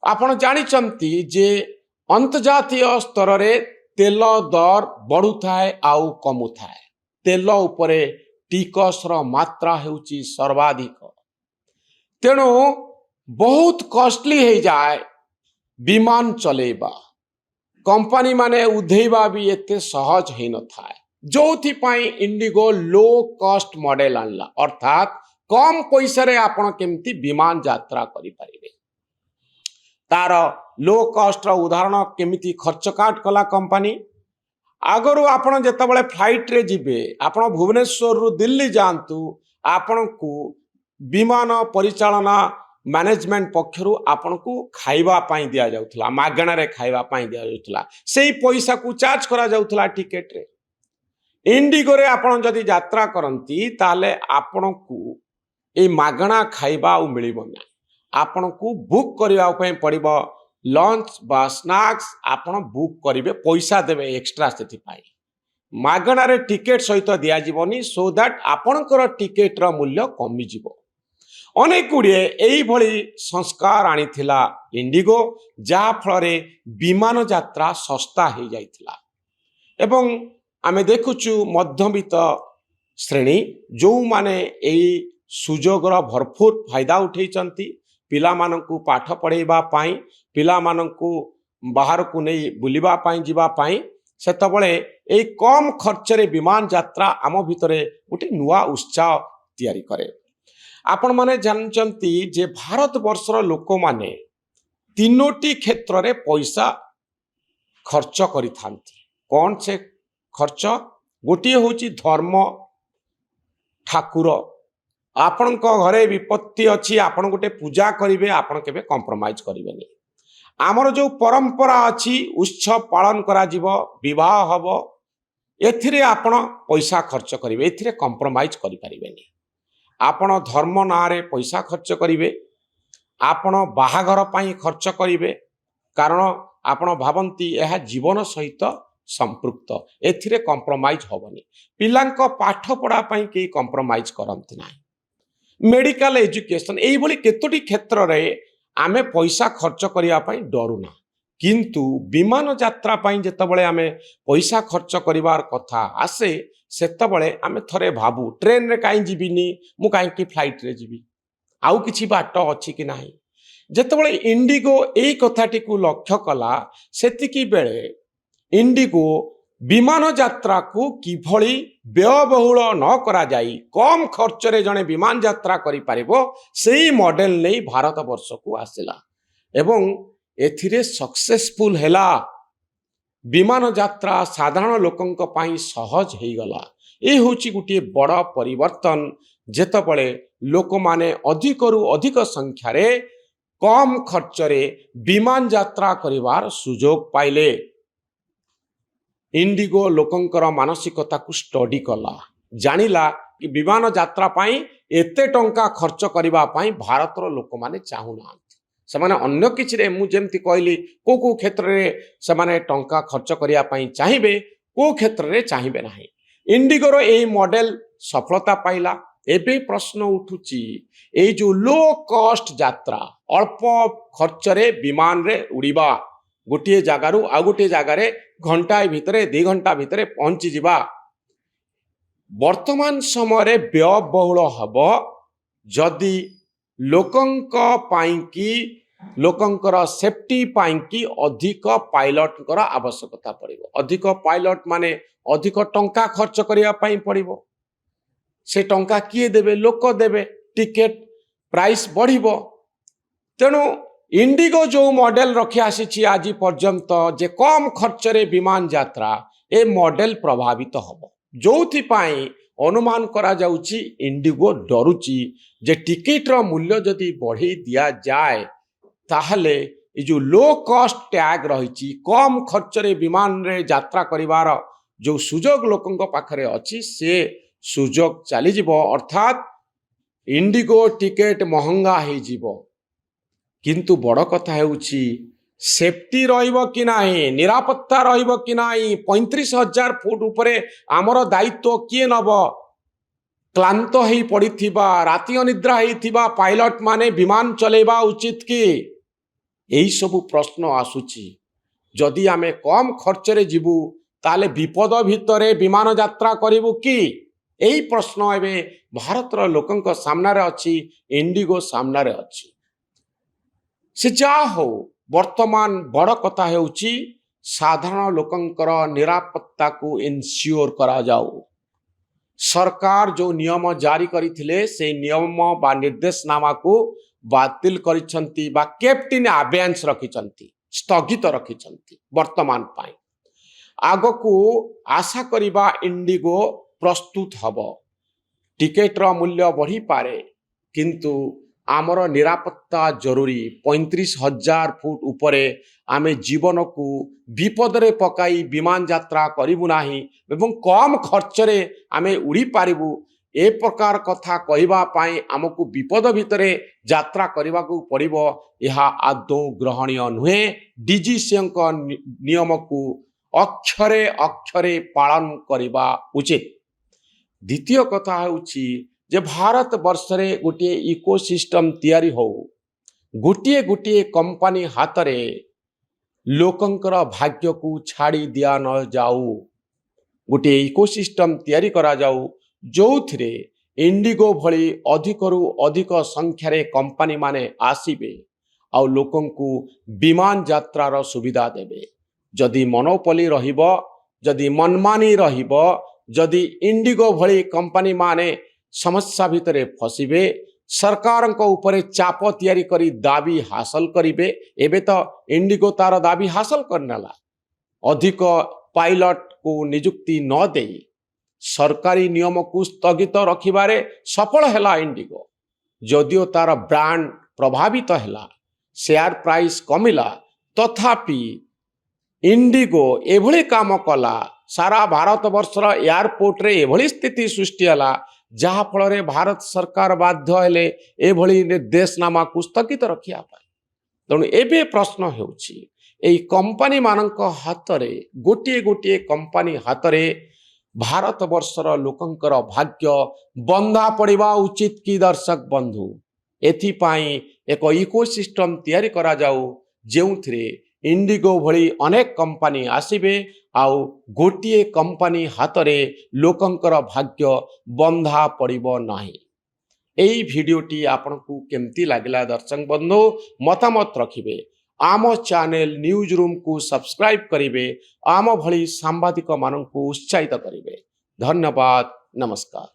ଆପଣ ଜାଣିଛନ୍ତି ଯେ ଅନ୍ତର୍ଜାତୀୟ ସ୍ତରରେ ତେଲ ଦର ବଢୁଥାଏ ଆଉ କମୁଥାଏ। ତେଲ ଉପରେ ଟିକସର ମାତ୍ରା ହେଉଛି ସର୍ବାଧିକ। ତେଣୁ ବହୁତ କଷ୍ଟଲି ହେଇଯାଏ ବିମାନ ଚଲେଇବା। कंपनी माने उधेवा भी एते सहज ही न था, जोथिपाई इंडिगो लो कॉस्ट मॉडल आनला, अर्थात कम पैसा रे आपण केमती विमान यात्रा करि परिबे। तार लो कॉस्ट रो उदाहरण केमिति खर्च काट कला कंपनी। आगरु आपण जेतबेले फ्लाइट रे जिबे, आपण भुवनेश्वर रु दिल्ली जानतु, आपण को विमान परिचालना मैनेजमेंट पक्षरु आपन को खाइबा पाई दिया जाउथला, मागणा रे खाइबा पाई दिया जाउथला, सेही पैसा को चार्ज करा जाउथला टिकेट रे। इंडिगो रे आपण जदि यात्रा करंती ताले आपण को ए मागणा खाइबा आ मिलिबो ना, आपण को बुक करिया पई पड़िबो। लंच बा स्नैक्स आपण बुक करिवे, पैसा देबे एक्स्ट्रा सेति पाई, मागणा रे टिकेट सहित दिया जीवनी, सो दैट आपणकर टिकेट रो मूल्य कमी जीवो। अनेक गुड़िए यही भली संस्कार आनीथिला इंडिगो, जहा फल विमान यात्रा सस्ता हो जाइथिला। एवं आमे देखुचु मध्यवित्त श्रेणी जो माने यही सुजोगर भरपूर फायदा उठेइचंती, पिला माननकु पाठ पढ़ेबा पाई, पिला माननकु बाहर को नहीं बुलिबा पाई जिबा पाई, सेतबळे एही कम खर्च रे विमान यात्रा आम भितरे गोटे नुआ उत्साह तैयारी करे। आपण माने जानचंती जे भारत वर्षर लोक माने तीनोटी क्षेत्र रे पैसा खर्च करि थांती। कौन से खर्च? गोटे होची धर्म, ठाकुर। आपण को घरे विपत्ति अछि, आपण गोटे पूजा करिवे, आपण केबे कॉम्प्रोमाइज करिवेनी। आमर जो परंपरा अछि, उत्सव पालन करा जीवो, विवाह हबो, एथिरे आपण पैसा खर्च करिवे, एथिरे कॉम्प्रोमाइज करि परिवेनी। आपण धर्म नारे पैसा खर्च करिवे, आपण बाहाघर पाई खर्च करिवे, कारण आपण भावंती यह जीवन सहित संपृक्त, एथिरे कॉम्प्रोमाइज होबनी। पिलांक पाठ पढ़ा पाई के कॉम्प्रोमाइज करंती नाही। मेडिकल एजुकेशन एई बोली केतोटी क्षेत्र रे आमे पैसा खर्च करिया पाई डरुना, किंतु विमान यात्रा पाई जेतबळे आमे पैसा खर्च करिवार कथा आसे, सेतबळे आमे थरे भाबू ट्रेन रे काई जीबिनी, मु काई की फ्लाइट रे जीबी, आउ किछि बाट अछि कि नाही। जेतबळे इंडिगो एई कथाटी को लक्ष्य कला, सेतिकी बेले इंडिगो विमान यात्रा को किभली व्ययबहुल न करा जाई कम खर्च रे जणे विमान यात्रा करि पारिबो, सेही मॉडल नै भारत वर्ष को आसिला एवं एथिरे सक्सेसफुल हैला। विमान यात्रा साधारण लोकंक पाई सहज हो गला। ये होची गोटे बड़ परिवर्तन, जेतबळे लोक माने अधिकरु अधिक संख्या रे कम खर्च रे विमान यात्रा करिवार सुजोग पाइले। इंडिगो लोकंकर मानसिकता को स्टडी कला, जानिला कि विमान यात्रा पाई एते टंका खर्च करिबा पाई भारतर लोक माने चाहुना, सेमाने अन्य किछि रे मु जेमति कहली को क्षेत्र रे सेमाने टंका खर्च करिया पाई चाहिबे, को क्षेत्र रे चाहिबे नाही। इंडिगोर एही मॉडल सफलता पाइला। एबे प्रश्न उठुची, एई जो लो कॉस्ट यात्रा, अल्प खर्च रे विमान रे उड़ीबा, गोटे जगारू आ गोटे जगारे घंटाए भितरे 2 घंटा भितरे पहुंची जिबा, वर्तमान समय व्ययबहुल हबो जदि लोकंक पाई कि लोकंकर सेफ्टी पाई कि अधिक पायलट कर आवश्यकता पड़िबो। अधिक पायलट माने अधिक टंका खर्च करिया पाई पड़िबो। से टंका किए देबे? लोक देबे, टिकेट प्राइस बढ़िबो। तेणु इंडिगो जो मॉडल रखी आसी आज पर्यंत जे कम खर्च रे विमान यात्रा, ए मॉडल प्रभावित हबो, जोथि पाई अनुमान करा जाउची इंडिगो डरुची जे टिकेट रो मूल्य जदि बढ़ी दिया जाए ताहले ए जो लो कॉस्ट टैग रही कम खर्च रे विमान रे यात्रा करिवार जो सुजोग लोकंक पाखरे अछि, से सुजोग चली जिवो, अर्थात इंडिगो टिकेट महंगा हो जिवो। किंतु बड़ कथा हेउची सेफ्टी रहिबो कि नाही, निरापत्ता रहिबो कि नाही। 35,000 फुट उपरे आमर दायित्व किए नब? क्लांत ही पड़िथिबा, राति अनिद्रा होइथिबा पायलट माने विमान चलेबा उचित कि? এই ସବୁ ପ୍ରଶ୍ନ ଆସୁଛି। ଯଦି ଆମେ କମ୍ ଖର୍ଚ୍ଚରେ ଯିବୁ ତାହେଲେ ବିପଦ ଭିତରେ ବିମାନ ଯାତ୍ରା କରିବୁ କି? ଏହି ପ୍ରଶ୍ନ ଏବେ ଭାରତର ଲୋକଙ୍କ ସାମ୍ନାରେ ଅଛି, ଇଣ୍ଡିଗୋ ସାମ୍ନାରେ ଅଛି। ସେ ଯାହା ହଉ, ବର୍ତ୍ତମାନ ବଡ଼ କଥା ହେଉଛି ସାଧାରଣ ଲୋକଙ୍କର ନିରାପତ୍ତାକୁ ଇନସିଓର କରାଯାଉ। ସରକାର ଯେଉଁ ନିୟମ ଜାରି କରିଥିଲେ ସେହି ନିୟମ ବା ନିର୍ଦ୍ଦେଶନାମାକୁ ବାତିଲ କରିଛନ୍ତି ବା କେପ୍ଟ ଇନ୍ ଆବେୟାନ୍ସ ରଖିଛନ୍ତି, ସ୍ଥଗିତ ରଖିଛନ୍ତି ବର୍ତ୍ତମାନ ପାଇଁ। ଆଗକୁ ଆଶା କରିବା ଇଣ୍ଡିଗୋ ପ୍ରସ୍ତୁତ ହେବ। ଟିକେଟର ମୂଲ୍ୟ ବଢ଼ିପାରେ, କିନ୍ତୁ ଆମର ନିରାପତ୍ତା ଜରୁରୀ। 35,000 ଫୁଟ ଉପରେ ଆମେ ଜୀବନକୁ ବିପଦରେ ପକାଇ ବିମାନ ଯାତ୍ରା କରିବୁ ନାହିଁ ଏବଂ କମ୍ ଖର୍ଚ୍ଚରେ ଆମେ ଉଡ଼ିପାରିବୁ। ଏ ପ୍ରକାର କଥା କହିବା ପାଇଁ ଆମକୁ ବିପଦ ଭିତରେ ଯାତ୍ରା କରିବାକୁ ପଡ଼ିବ, ଏହା ଆଦୌ ଗ୍ରହଣୀୟ ନୁହେଁ। ଡିଜିସିଏଙ୍କ ନିୟମକୁ ଅକ୍ଷରେ ଅକ୍ଷରେ ପାଳନ କରିବା ଉଚିତ। ଦ୍ୱିତୀୟ କଥା ହେଉଛି ଯେ ଭାରତ ବର୍ଷରେ ଗୋଟିଏ ଇକୋସିଷ୍ଟମ ତିଆରି ହେଉ। ଗୋଟିଏ ଗୋଟିଏ କମ୍ପାନୀ ହାତରେ ଲୋକଙ୍କର ଭାଗ୍ୟକୁ ଛାଡ଼ି ଦିଆ ନ ଯାଉ। ଗୋଟିଏ ଇକୋସିଷ୍ଟମ ତିଆରି କରାଯାଉ, ଯେଉଁଥିରେ ଇଣ୍ଡିଗୋ ଭଳି ଅଧିକରୁ ଅଧିକ ସଂଖ୍ୟାରେ କମ୍ପାନୀମାନେ ଆସିବେ ଆଉ ଲୋକଙ୍କୁ ବିମାନ ଯାତ୍ରାର ସୁବିଧା ଦେବେ। ଯଦି ମନୋପଲି ରହିବ, ଯଦି ମନମାନି ରହିବ, ଯଦି ଇଣ୍ଡିଗୋ ଭଳି କମ୍ପାନୀମାନେ ସମସ୍ୟା ଭିତରେ ଫସିବେ, ସରକାରଙ୍କ ଉପରେ ଚାପ ତିଆରି କରି ଦାବି ହାସଲ କରିବେ। ଏବେ ତ ଇଣ୍ଡିଗୋ ତାର ଦାବି ହାସଲ କରିନେଲା। ଅଧିକ ପାଇଲଟକୁ ନିଯୁକ୍ତି ନ ଦେଇ ସରକାରୀ ନିୟମକୁ ସ୍ଥଗିତ ରଖିବାରେ ସଫଳ ହେଲା ଇଣ୍ଡିଗୋ। ଯଦିଓ ତାର ବ୍ରାଣ୍ଡ ପ୍ରଭାବିତ ହେଲା, ସେୟାର ପ୍ରାଇସ୍ କମିଲା, ତଥାପି ଇଣ୍ଡିଗୋ ଏଭଳି କାମ କଲା, ସାରା ଭାରତ ବର୍ଷର ଏୟାରପୋର୍ଟରେ ଏଭଳି ସ୍ଥିତି ସୃଷ୍ଟି ହେଲା, ଯାହାଫଳରେ ଭାରତ ସରକାର ବାଧ୍ୟ ହେଲେ ଏଭଳି ନିର୍ଦ୍ଦେଶନାମାକୁ ସ୍ଥଗିତ ରଖିବା ପାଇଁ। ତେଣୁ ଏବେ ପ୍ରଶ୍ନ ହେଉଛି, ଏହି କମ୍ପାନୀମାନଙ୍କ ହାତରେ, ଗୋଟିଏ ଗୋଟିଏ କମ୍ପାନୀ ହାତରେ ଭାରତ ବର୍ଷର ଲୋକଙ୍କର ଭାଗ୍ୟ ବନ୍ଧା ପଡ଼ିବା ଉଚିତ କି ଦର୍ଶକ ବନ୍ଧୁ? ଏଥିପାଇଁ ଏକ ଇକୋସିଷ୍ଟମ ତିଆରି କରାଯାଉ, ଯେଉଁଥିରେ ଇଣ୍ଡିଗୋ ଭଳି ଅନେକ କମ୍ପାନୀ ଆସିବେ ଆଉ ଗୋଟିଏ କମ୍ପାନୀ ହାତରେ ଲୋକଙ୍କର ଭାଗ୍ୟ ବନ୍ଧା ପଡ଼ିବ ନାହିଁ। ଏହି ଭିଡ଼ିଓଟି ଆପଣଙ୍କୁ କେମିତି ଲାଗିଲା ଦର୍ଶକ ବନ୍ଧୁ? ମତାମତ ରଖିବେ। ଆମ ଚ୍ୟାନେଲ ନ୍ୟୁଜ୍ ରୁମ୍କୁ ସବସ୍କ୍ରାଇବ୍ କରିବେ। ଆମ ଭଳି ସାମ୍ବାଦିକମାନଙ୍କୁ ଉତ୍ସାହିତ କରିବେ। ଧନ୍ୟବାଦ, ନମସ୍କାର।